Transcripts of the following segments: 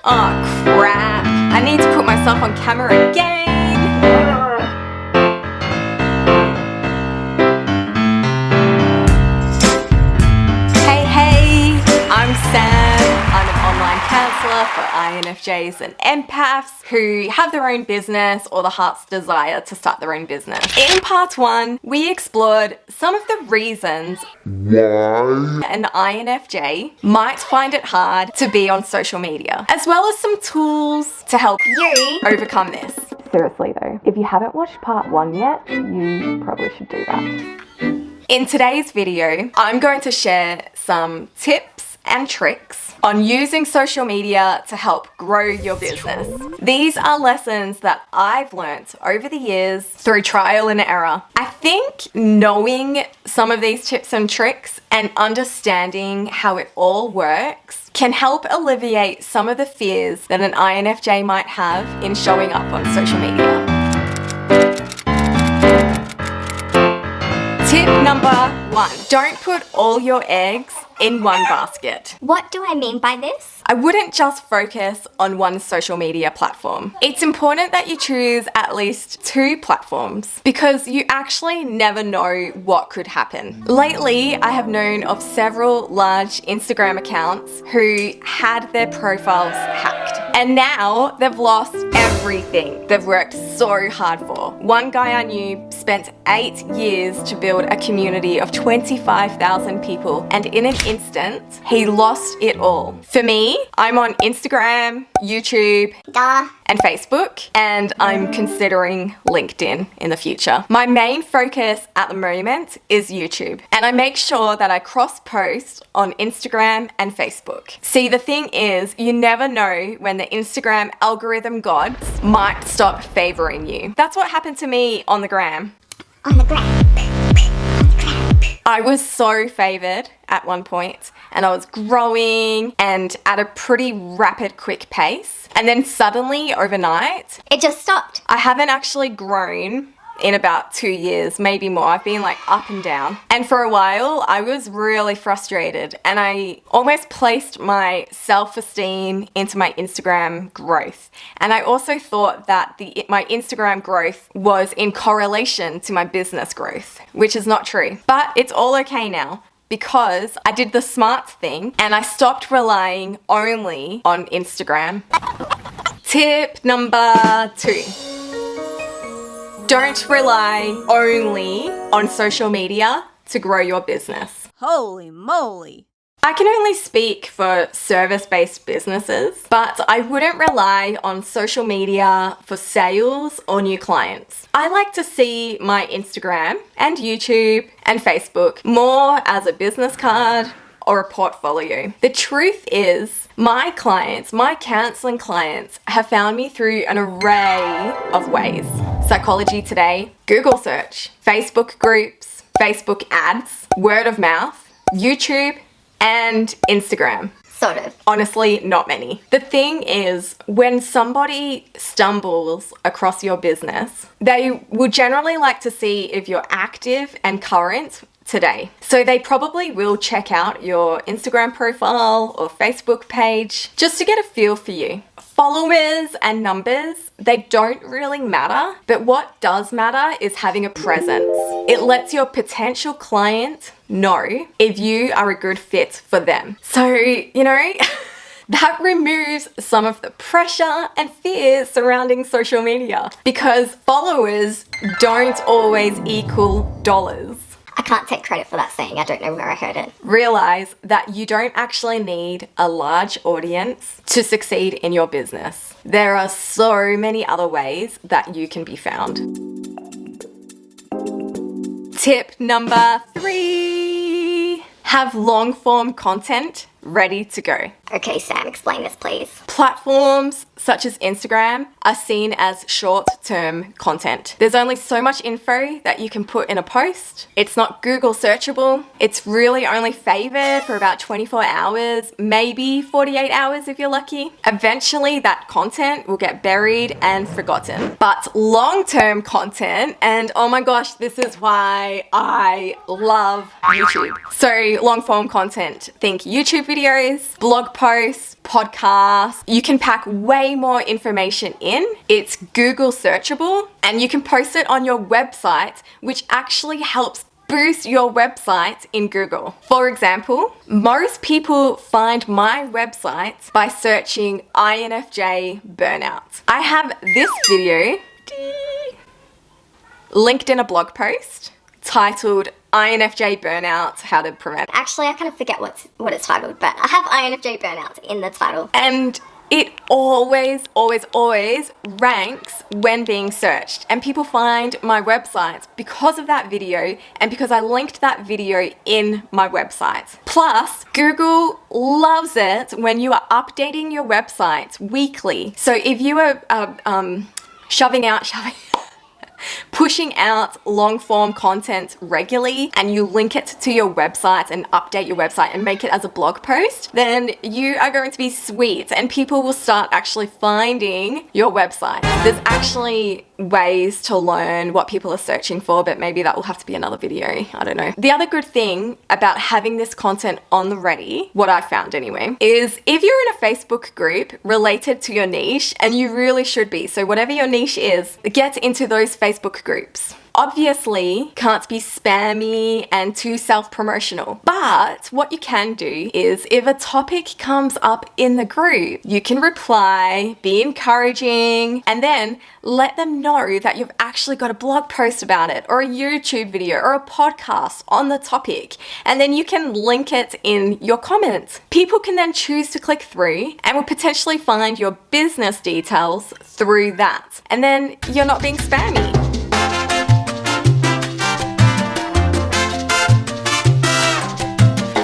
Oh crap, I need to put myself on camera again. Hey, I'm Sam. I'm an online counselor for INFJs and empaths who have their own business or the heart's desire to start their own business. In part 1, we explored some of the reasons why an INFJ might find it hard to be on social media, as well as some tools to help you overcome this. Seriously though, if you haven't watched part 1 yet, you probably should do that. In today's video, I'm going to share some tips and tricks on using social media to help grow your business. These are lessons that I've learnt over the years through trial and error. I think knowing some of these tips and tricks and understanding how it all works can help alleviate some of the fears that an INFJ might have in showing up on social media. Tip number 1, don't put all your eggs in one basket. What do I mean by this? I wouldn't just focus on one social media platform. It's important that you choose at least 2 platforms because you actually never know what could happen. Lately, I have known of several large Instagram accounts who had their profiles hacked. And now they've lost everything they've worked so hard for. One guy I knew spent 8 years to build a community of 25,000 people, and in an instant, he lost it all. For me, I'm on Instagram, YouTube, and Facebook, and I'm considering LinkedIn in the future. My main focus at the moment is YouTube, and I make sure that I cross-post on Instagram and Facebook. See, the thing is, you never know when the Instagram algorithm gods might stop favoring you. That's what happened to me on the gram. I was so favored at one point, and I was growing and at a pretty rapid, quick pace. And then suddenly, overnight, It just stopped. I haven't actually grown in about 2 years, maybe more. I've been like up and down. And for a while, I was really frustrated and I almost placed my self-esteem into my Instagram growth. And I also thought that my Instagram growth was in correlation to my business growth, which is not true. But it's all okay now, because I did the smart thing and I stopped relying only on Instagram. Tip number 2. Don't rely only on social media to grow your business. Holy moly! I can only speak for service-based businesses, but I wouldn't rely on social media for sales or new clients. I like to see my Instagram and YouTube and Facebook more as a business card or a portfolio. The truth is, my clients, my counseling clients, have found me through an array of ways. Psychology Today, Google search, Facebook groups, Facebook ads, word of mouth, YouTube, and Instagram. Sort of. Honestly, not many. The thing is, when somebody stumbles across your business, they will generally like to see if you're active and current today. So they probably will check out your Instagram profile or Facebook page just to get a feel for you. Followers and numbers, they don't really matter, but what does matter is having a presence. It lets your potential client know if you are a good fit for them. So, that removes some of the pressure and fears surrounding social media because followers don't always equal dollars. I can't take credit for that saying. I don't know where I heard it. Realize that you don't actually need a large audience to succeed in your business. There are so many other ways that you can be found. Tip number 3, have long form content ready to go. Okay, Sam, explain this, please. Platforms such as Instagram are seen as short-term content. There's only so much info that you can put in a post. It's not Google searchable. It's really only favored for about 24 hours, maybe 48 hours if you're lucky. Eventually that content will get buried and forgotten. But long-term content, and oh my gosh, this is why I love YouTube. So long-form content, think YouTube videos, blog posts, podcasts. You can pack way more information in. It's Google searchable, and you can post it on your website, which actually helps boost your website in Google. For example, most people find my website by searching INFJ burnout. I have this video linked in a blog post titled INFJ burnout, how to prevent. Actually, I kind of forget what it's titled, but I have INFJ burnout in the title. And it always ranks when being searched. And people find my website because of that video and because I linked that video in my website. Plus, Google loves it when you are updating your website weekly. So if you are pushing out long form content regularly and you link it to your website and update your website and make it as a blog post, then you are going to be sweet and people will start actually finding your website. There's actually ways to learn what people are searching for, but maybe that will have to be another video. I don't know. The other good thing about having this content on the ready, what I found anyway, is if you're in a Facebook group related to your niche, and you really should be, so whatever your niche is, get into those Facebook groups. Obviously, can't be spammy and too self-promotional. But what you can do is if a topic comes up in the group, you can reply, be encouraging, and then let them know that you've actually got a blog post about it or a YouTube video or a podcast on the topic. And then you can link it in your comments. People can then choose to click through and will potentially find your business details through that. And then you're not being spammy.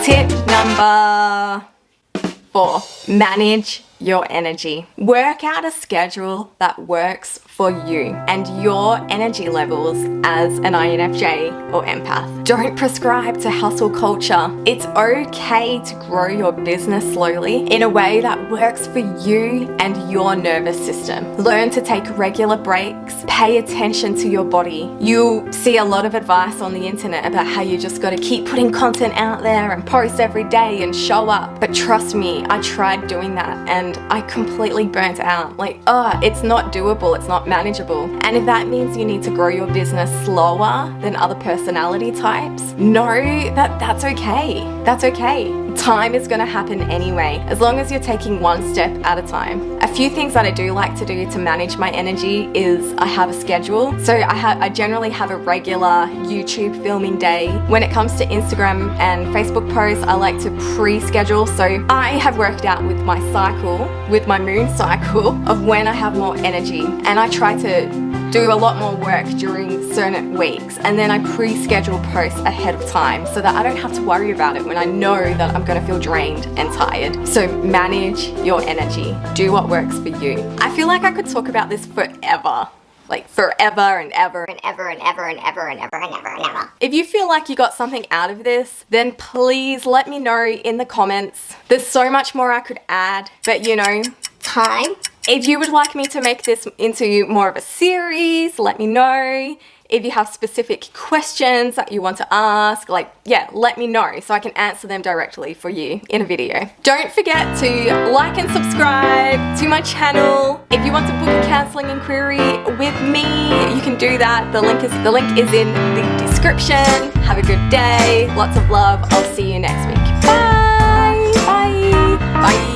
Tip number 4, manage your energy. Work out a schedule that works for you and your energy levels as an INFJ or empath. Don't prescribe to hustle culture. It's okay to grow your business slowly in a way that works for you and your nervous system. Learn to take regular breaks. Pay attention to your body. You'll see a lot of advice on the internet about how you just got to keep putting content out there and post every day and show up. But trust me, I tried doing that and I completely burnt out. It's not doable. It's not manageable. And if that means you need to grow your business slower than other personality types, know that that's okay. That's okay. Time is going to happen anyway, as long as you're taking one step at a time. A few things that I do like to do to manage my energy is I have a schedule. So I generally have a regular YouTube filming day. When it comes to Instagram and Facebook posts, I like to pre-schedule. So I have worked out with my cycle, with my moon cycle, of when I have more energy. And I try to do a lot more work during certain weeks, and then I pre-schedule posts ahead of time so that I don't have to worry about it when I know that I'm going to feel drained and tired. So manage your energy. Do what works for you. I feel like I could talk about this forever. Forever and ever And ever and ever and ever and ever and ever and ever. If you feel like you got something out of this, then please let me know in the comments. There's so much more I could add, but Time. if you would like me to make this into more of a series, let me know. If you have specific questions that you want to ask, let me know so I can answer them directly for you in a video. Don't forget to like and subscribe to my channel. If you want to book a counselling inquiry with me, you can do that. The link is in the description. Have a good day. Lots of love. I'll see you next week. Bye. Bye. Bye.